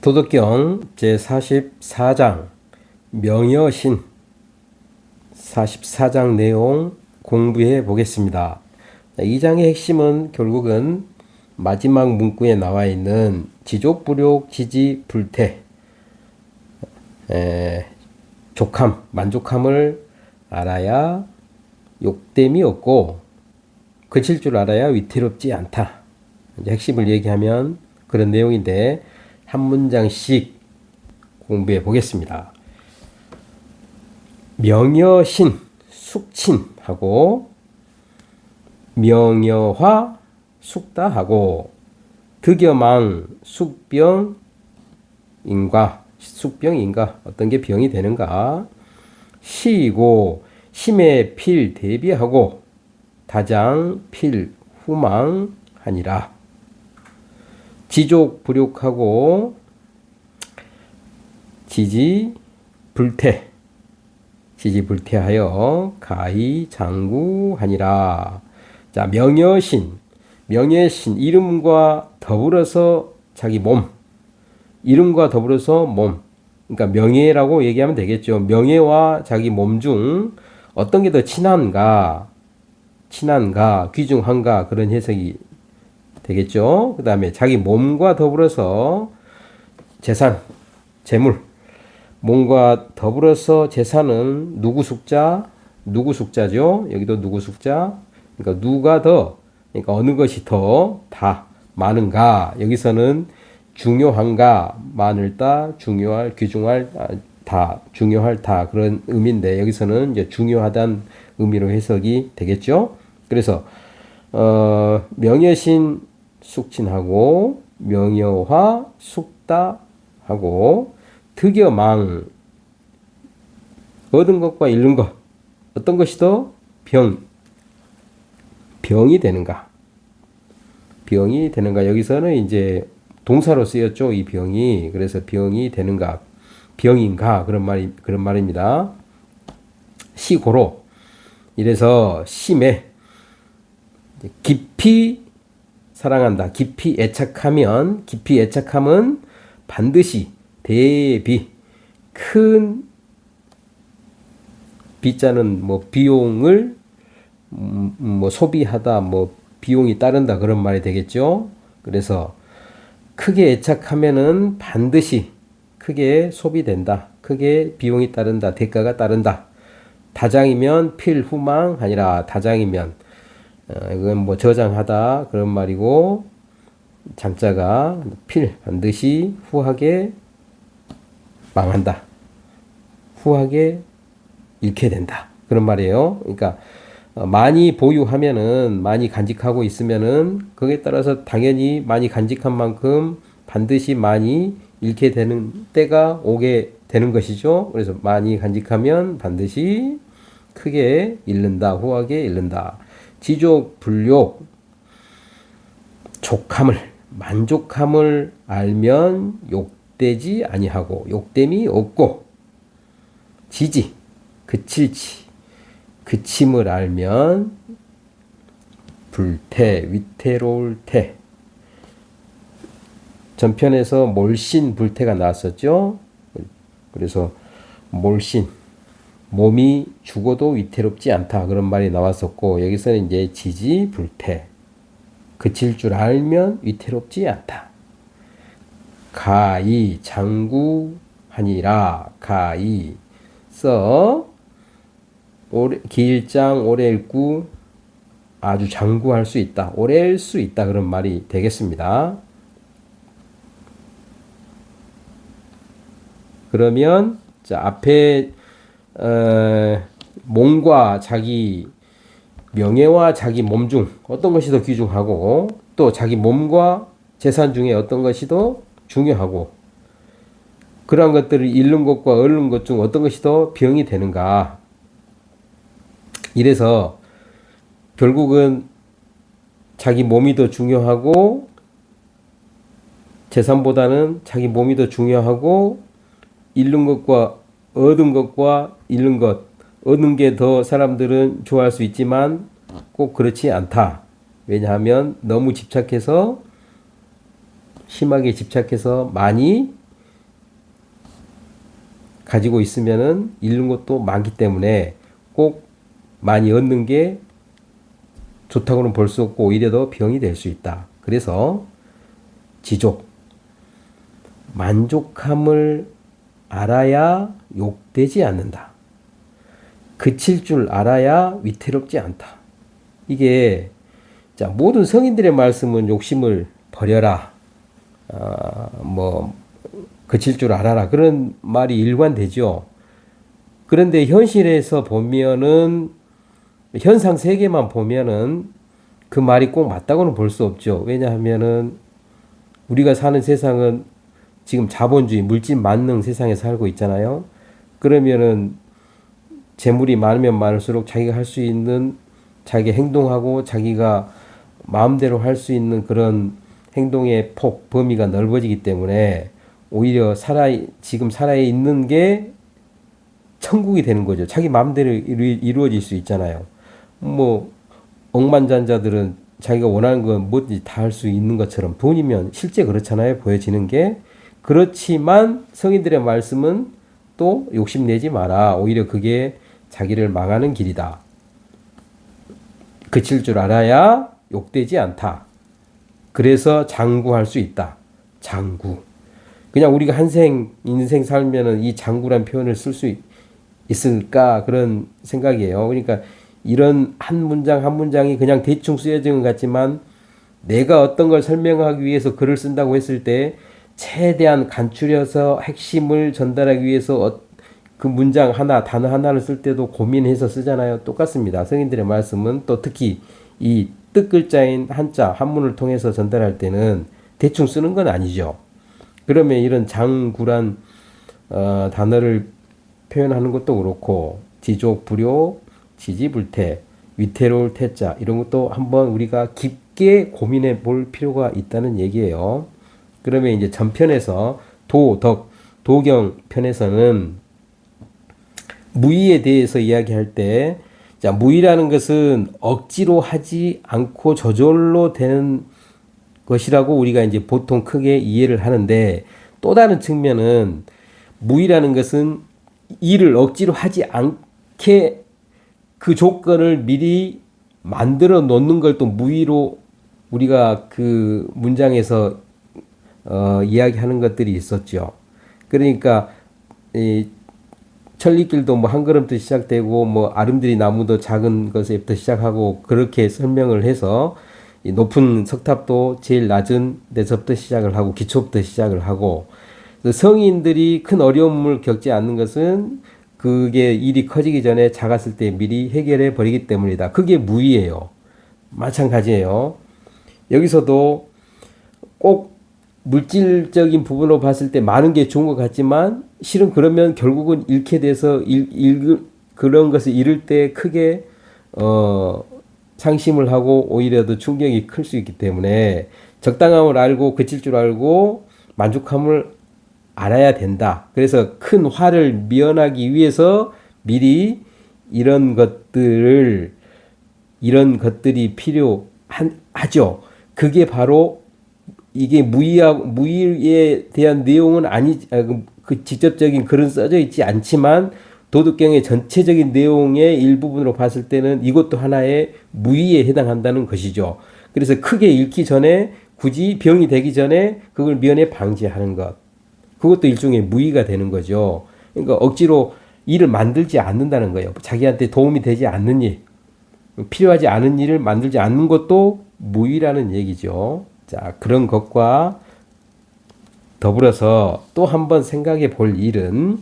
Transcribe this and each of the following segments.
도덕경 제44장 명여신 44장 내용 공부해 보겠습니다. 이 장의 핵심은 결국은 마지막 문구에 나와 있는 지족불욕 지지불태 족함, 만족함을 알아야 욕됨이 없고 그칠 줄 알아야 위태롭지 않다. 이제 핵심을 얘기하면 그런 내용인데 한 문장씩 공부해 보겠습니다. 명여신, 숙친하고 명여화, 숙다하고 득여망, 숙병인가 어떤 게 병이 되는가 시이고 심에 필 대비하고 다장 필 후망하니라. 지족 불욕하고 지지불태하여 가히 장구하니라. 자, 명여신 이름과 더불어서 자기 몸, 이름과 더불어서 몸, 그러니까 명예라고 얘기하면 되겠죠. 명예와 자기 몸 중 어떤 게 더 친한가, 귀중한가 그런 해석이 되겠죠. 그 다음에 자기 몸과 더불어서 재산, 재물, 몸과 더불어서 재산은 누구 숙자죠. 여기도 누구 숙자. 그러니까 누가 더, 그러니까 어느 것이 더 다 많은가. 여기서는 중요한가, 많을다, 중요할, 귀중할, 다, 중요할 다 그런 의미인데 여기서는 이제 중요하다는 의미로 해석이 되겠죠. 그래서 명여신 숙친하고 명여화 숙다하고 득여망 얻은 것과 잃는 것 어떤 것이 더 병이 되는가 여기서는 이제 동사로 쓰였죠. 이 병이. 그래서 병이 되는가 병인가 그런 말입니다. 시고로 이래서 심에 깊이 사랑한다. 깊이 애착하면 반드시 대비 큰 비자는 뭐 비용을 뭐 소비하다 뭐 비용이 따른다 그런 말이 되겠죠. 그래서 크게 애착하면은 반드시 크게 소비된다. 크게 비용이 따른다. 대가가 따른다. 다장이면 필후망하니라. 다장이면 이건 뭐 저장하다 그런 말이고 장자가 반드시 후하게 망한다. 후하게 잃게 된다. 그런 말이에요. 그러니까 많이 보유하면은 많이 간직하고 있으면은 거기에 따라서 당연히 많이 간직한 만큼 반드시 많이 잃게 되는 때가 오게 되는 것이죠. 그래서 많이 간직하면 반드시 크게 잃는다. 후하게 잃는다. 지족 불욕 만족함을 알면 욕되지 아니하고 욕됨이 없고 그침을 알면 위태로울 태. 전편에서 몰신 불태가 나왔었죠. 그래서 몰신 몸이 죽어도 위태롭지 않다 그런 말이 나왔었고 여기서는 이제 지지불태 그칠 줄 알면 위태롭지 않다. 가히 장구하니라. 가히 써 기일장 오래 읽고 아주 장구할 수 있다. 오래 할 수 있다 그런 말이 되겠습니다. 그러면 자 앞에 몸과 자기 명예와 자기 몸 중 어떤 것이 더 귀중하고 또 자기 몸과 재산 중에 어떤 것이 더 중요하고 그러한 것들을 잃는 것과 얻는 것 중 어떤 것이 더 병이 되는가. 이래서 결국은 자기 몸이 더 중요하고 재산보다는 자기 몸이 더 중요하고 잃는 것과 얻은 것과 잃는 것 얻는 게 더 사람들은 좋아할 수 있지만 꼭 그렇지 않다. 왜냐하면 너무 심하게 집착해서 많이 가지고 있으면은 잃는 것도 많기 때문에 꼭 많이 얻는 게 좋다고는 볼 수 없고 오히려 더 병이 될 수 있다. 그래서 지족, 만족함을 알아야 욕되지 않는다. 그칠 줄 알아야 위태롭지 않다. 이게 자, 모든 성인들의 말씀은 욕심을 버려라. 그칠 줄 알아라. 그런 말이 일관되죠. 그런데 현실에서 보면은 현상 세계만 보면은 그 말이 꼭 맞다고는 볼 수 없죠. 왜냐하면은 우리가 사는 세상은 지금 자본주의, 물질 만능 세상에 살고 있잖아요. 그러면은 재물이 많으면 많을수록 자기가 할 수 있는 자기 행동하고 자기가 마음대로 할 수 있는 그런 행동의 폭, 범위가 넓어지기 때문에 오히려 지금 살아있는 게 천국이 되는 거죠. 자기 마음대로 이루어질 수 있잖아요. 뭐 억만장자들은 자기가 원하는 건 뭐든지 다 할 수 있는 것처럼 돈이면 실제 그렇잖아요. 보여지는 게. 그렇지만 성인들의 말씀은 또 욕심내지 마라. 오히려 그게 자기를 망하는 길이다. 그칠 줄 알아야 욕되지 않다. 그래서 장구할 수 있다. 장구. 그냥 우리가 인생 살면은 이 장구란 표현을 쓸 수 있을까? 그런 생각이에요. 그러니까 이런 한 문장 한 문장이 그냥 대충 쓰여진 것 같지만 내가 어떤 걸 설명하기 위해서 글을 쓴다고 했을 때 최대한 간추려서 핵심을 전달하기 위해서 그 문장 하나, 단어 하나를 쓸 때도 고민해서 쓰잖아요. 똑같습니다. 성인들의 말씀은 또 특히 이 뜻글자인 한자, 한문을 통해서 전달할 때는 대충 쓰는 건 아니죠. 그러면 이런 장구란 단어를 표현하는 것도 그렇고 지족, 불효, 지지불태, 위태로울 태자 이런 것도 한번 우리가 깊게 고민해 볼 필요가 있다는 얘기예요. 그러면 이제 전편에서 도경 편에서는 무의에 대해서 이야기할 때, 자, 무의라는 것은 억지로 하지 않고 저절로 되는 것이라고 우리가 이제 보통 크게 이해를 하는데, 또 다른 측면은 무의라는 것은 일을 억지로 하지 않게 그 조건을 미리 만들어 놓는 걸 또 무의로 우리가 그 문장에서 이야기하는 것들이 있었죠. 그러니까 이 천리길도 뭐 한 걸음부터 시작되고 뭐 아름드리 나무도 작은 것에부터 시작하고 그렇게 설명을 해서 이 높은 석탑도 제일 낮은 데서부터 시작을 하고 기초부터 시작을 하고 성인들이 큰 어려움을 겪지 않는 것은 그게 일이 커지기 전에 작았을 때 미리 해결해 버리기 때문이다. 그게 무의예요. 마찬가지예요. 여기서도 꼭 물질적인 부분으로 봤을 때 많은 게 좋은 것 같지만 실은 그러면 결국은 잃게 돼서 그런 것을 잃을 때 크게 상심을 하고 오히려 더 충격이 클 수 있기 때문에 적당함을 알고 그칠 줄 알고 만족함을 알아야 된다. 그래서 큰 화를 미연하기 위해서 미리 이런 것들이 필요하죠. 그게 바로 이게 무의에 대한 내용은 그 직접적인 글은 써져 있지 않지만 도덕경의 전체적인 내용의 일부분으로 봤을 때는 이것도 하나의 무의에 해당한다는 것이죠. 그래서 크게 읽기 전에 굳이 병이 되기 전에 그걸 미연에 방지하는 것. 그것도 일종의 무의가 되는 거죠. 그러니까 억지로 일을 만들지 않는다는 거예요. 자기한테 도움이 되지 않는 일, 필요하지 않은 일을 만들지 않는 것도 무의라는 얘기죠. 자, 그런 것과 더불어서 또 한번 생각해 볼 일은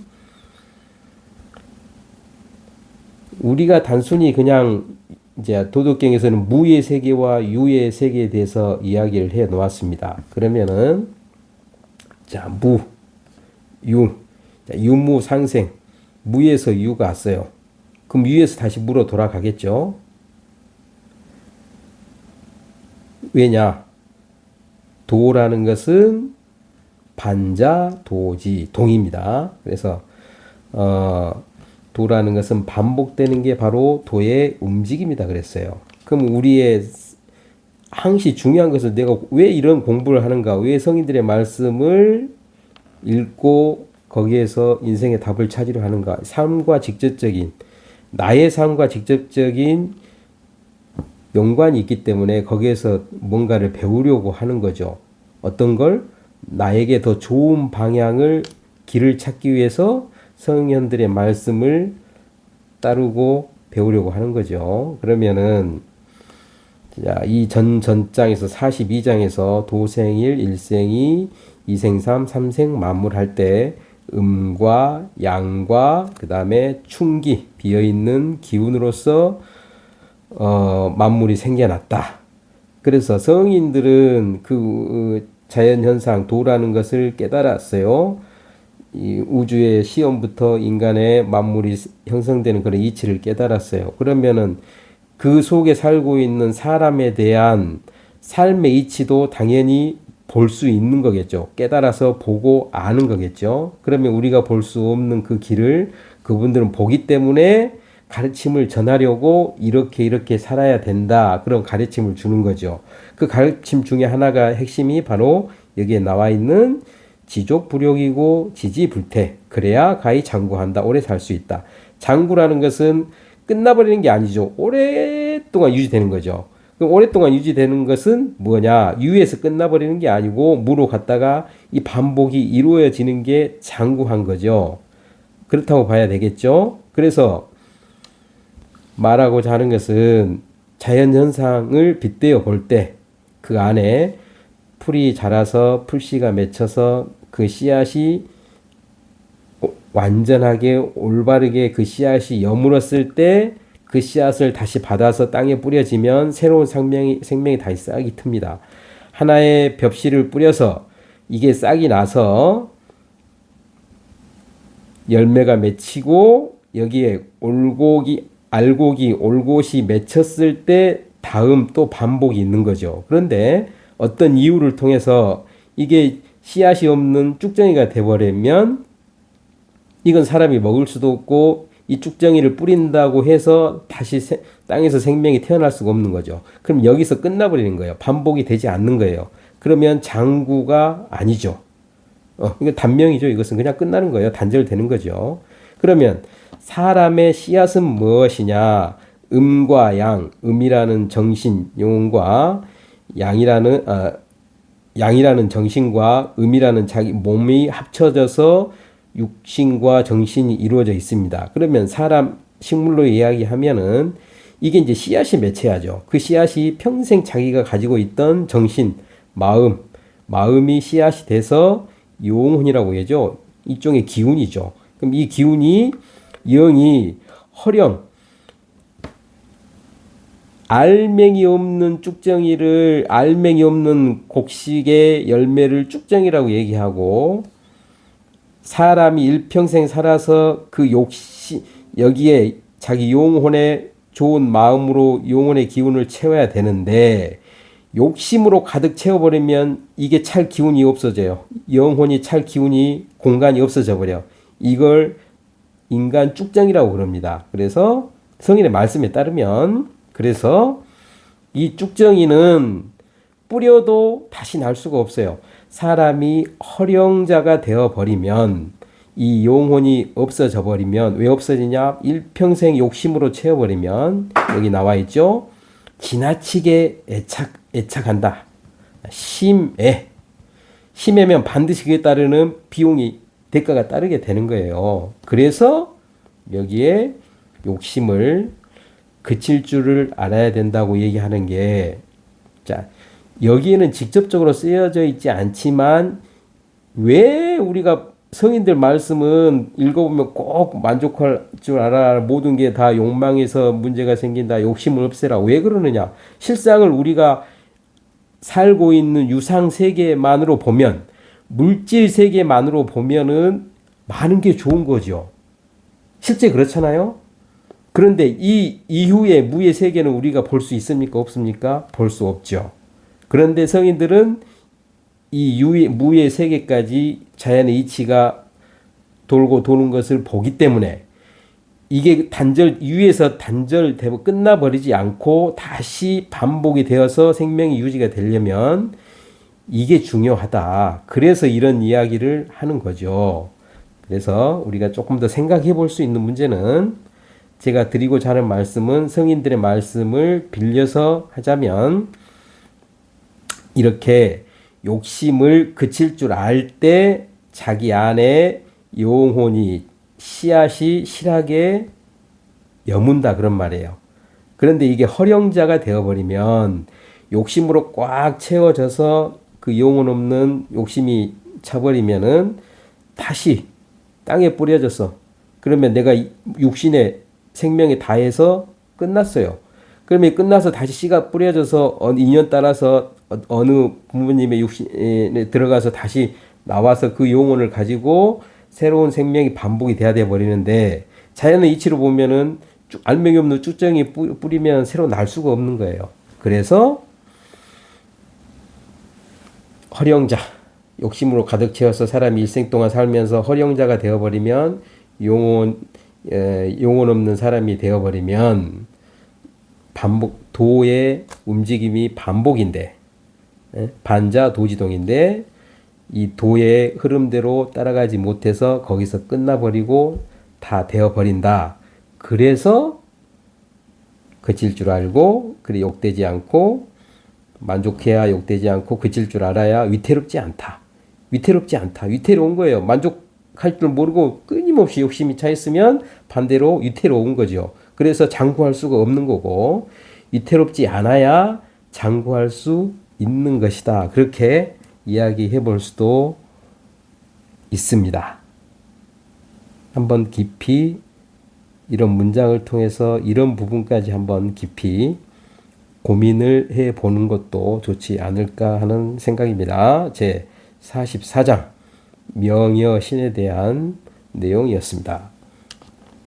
우리가 단순히 그냥 이제 도덕경에서는 무의 세계와 유의 세계에 대해서 이야기를 해 놓았습니다. 그러면은 자, 유무상생, 무에서 유가 왔어요. 그럼 유에서 다시 무로 돌아가겠죠. 왜냐? 도라는 것은 반자도지, 동입니다. 그래서 도라는 것은 반복되는 게 바로 도의 움직임이다 그랬어요. 그럼 우리의 항시 중요한 것은 내가 왜 이런 공부를 하는가? 왜 성인들의 말씀을 읽고 거기에서 인생의 답을 찾으려 하는가? 삶과 직접적인, 나의 삶과 직접적인 연관이 있기 때문에 거기에서 뭔가를 배우려고 하는 거죠. 어떤 걸? 나에게 더 좋은 방향을, 길을 찾기 위해서 성현들의 말씀을 따르고 배우려고 하는 거죠. 그러면은 이 전장에서 42장에서 도생일, 일생이, 이생삼, 삼생 만물할 때 음과 양과 그 다음에 충기, 비어있는 기운으로서 만물이 생겨났다. 그래서 성인들은 그 자연현상, 도라는 것을 깨달았어요. 이 우주의 시험부터 인간의 만물이 형성되는 그런 이치를 깨달았어요. 그러면은 그 속에 살고 있는 사람에 대한 삶의 이치도 당연히 볼 수 있는 거겠죠. 깨달아서 보고 아는 거겠죠. 그러면 우리가 볼 수 없는 그 길을 그분들은 보기 때문에 가르침을 전하려고 이렇게 살아야 된다. 그런 가르침을 주는 거죠. 그 가르침 중에 하나가 핵심이 바로 여기에 나와 있는 지족불욕이고 지지불태. 그래야 가히 장구한다. 오래 살 수 있다. 장구라는 것은 끝나버리는 게 아니죠. 오랫동안 유지되는 거죠. 그럼 오랫동안 유지되는 것은 뭐냐? 유에서 끝나버리는 게 아니고 무로 갔다가 이 반복이 이루어지는 게 장구한 거죠. 그렇다고 봐야 되겠죠. 그래서 말하고자 하는 것은 자연현상을 빗대어 볼 때 그 안에 풀이 자라서 풀씨가 맺혀서 그 씨앗이 완전하게 올바르게 그 씨앗이 여물었을 때 그 씨앗을 다시 받아서 땅에 뿌려지면 새로운 생명이 다시 싹이 틉니다. 하나의 벽씨를 뿌려서 이게 싹이 나서 열매가 맺히고 여기에 알곡이 올곧이 맺혔을 때 다음 또 반복이 있는 거죠. 그런데 어떤 이유를 통해서 이게 씨앗이 없는 쭉정이가 돼버리면 이건 사람이 먹을 수도 없고 이 쭉정이를 뿌린다고 해서 다시 땅에서 생명이 태어날 수가 없는 거죠. 그럼 여기서 끝나버리는 거예요. 반복이 되지 않는 거예요. 그러면 장구가 아니죠. 이거 단명이죠. 이것은 그냥 끝나는 거예요. 단절되는 거죠. 그러면 사람의 씨앗은 무엇이냐? 음과 양, 음이라는 정신, 영혼과 양이라는 정신과 음이라는 자기 몸이 합쳐져서 육신과 정신이 이루어져 있습니다. 그러면 사람 식물로 이야기하면은 이게 이제 씨앗이 맺혀야죠. 그 씨앗이 평생 자기가 가지고 있던 정신, 마음이 씨앗이 돼서 영혼이라고 하죠. 일종의 기운이죠. 그럼 이 기운이 영이 허령, 알맹이 없는 쭉정이를, 알맹이 없는 곡식의 열매를 쭉정이라고 얘기하고, 사람이 일평생 살아서 그 여기에 자기 영혼의 좋은 마음으로 영혼의 기운을 채워야 되는데, 욕심으로 가득 채워버리면 이게 찰 기운이 없어져요. 영혼이 찰 기운이, 공간이 없어져 버려. 이걸 인간 쭉정이라고 그럽니다. 그래서 성인의 말씀에 따르면, 그래서 이 쭉정이는 뿌려도 다시 날 수가 없어요. 사람이 허령자가 되어버리면, 이 영혼이 없어져 버리면, 왜 없어지냐? 일평생 욕심으로 채워버리면, 여기 나와 있죠? 지나치게 애착한다. 심해면 반드시 그에 따르는 비용이, 대가가 따르게 되는 거예요. 그래서 여기에 욕심을 그칠 줄을 알아야 된다고 얘기하는 게, 자, 여기에는 직접적으로 쓰여져 있지 않지만 왜 우리가 성인들 말씀은 읽어보면 꼭 만족할 줄 알아. 모든 게 다 욕망에서 문제가 생긴다. 욕심을 없애라. 왜 그러느냐? 실상을 우리가 살고 있는 유상 세계만으로 보면, 물질 세계만으로 보면은 많은 게 좋은 거죠. 실제 그렇잖아요. 그런데 이 이후의 무의 세계는 우리가 볼 수 있습니까? 없습니까? 볼 수 없죠. 그런데 성인들은 이 무의 세계까지 자연의 이치가 돌고 도는 것을 보기 때문에 이게 유에서 단절되고 끝나버리지 않고 다시 반복이 되어서 생명이 유지가 되려면 이게 중요하다. 그래서 이런 이야기를 하는 거죠. 그래서 우리가 조금 더 생각해 볼 수 있는 문제는 제가 드리고자 하는 말씀은 성인들의 말씀을 빌려서 하자면 이렇게 욕심을 그칠 줄 알 때 자기 안에 영혼이 씨앗이 실하게 여문다 그런 말이에요. 그런데 이게 허령자가 되어버리면 욕심으로 꽉 채워져서 그 영혼 없는 욕심이 차버리면은 다시 땅에 뿌려져서 그러면 내가 육신의 생명에 다해서 끝났어요. 그러면 끝나서 다시 씨가 뿌려져서 인연 따라서 어느 부모님의 육신에 들어가서 다시 나와서 그 영혼을 가지고 새로운 생명이 반복이 돼야 돼 버리는데 자연의 이치로 보면은 알맹이 없는 쭉정이 뿌리면 새로 날 수가 없는 거예요. 그래서 허령자, 욕심으로 가득 채워서 사람이 일생 동안 살면서 허령자가 되어버리면 영혼 없는 사람이 되어버리면 도의 움직임이 반복인데 반자 도지동인데 이 도의 흐름대로 따라가지 못해서 거기서 끝나버리고 다 되어버린다. 그래서 그칠 줄 알고 그래 욕되지 않고 만족해야 욕되지 않고 그칠 줄 알아야 위태롭지 않다. 위태롭지 않다. 위태로운 거예요. 만족할 줄 모르고 끊임없이 욕심이 차 있으면 반대로 위태로운 거죠. 그래서 장구할 수가 없는 거고 위태롭지 않아야 장구할 수 있는 것이다. 그렇게 이야기해 볼 수도 있습니다. 한번 깊이 이런 문장을 통해서 이런 부분까지 한번 깊이 고민을 해 보는 것도 좋지 않을까 하는 생각입니다. 제 44장 명여 신에 대한 내용이었습니다.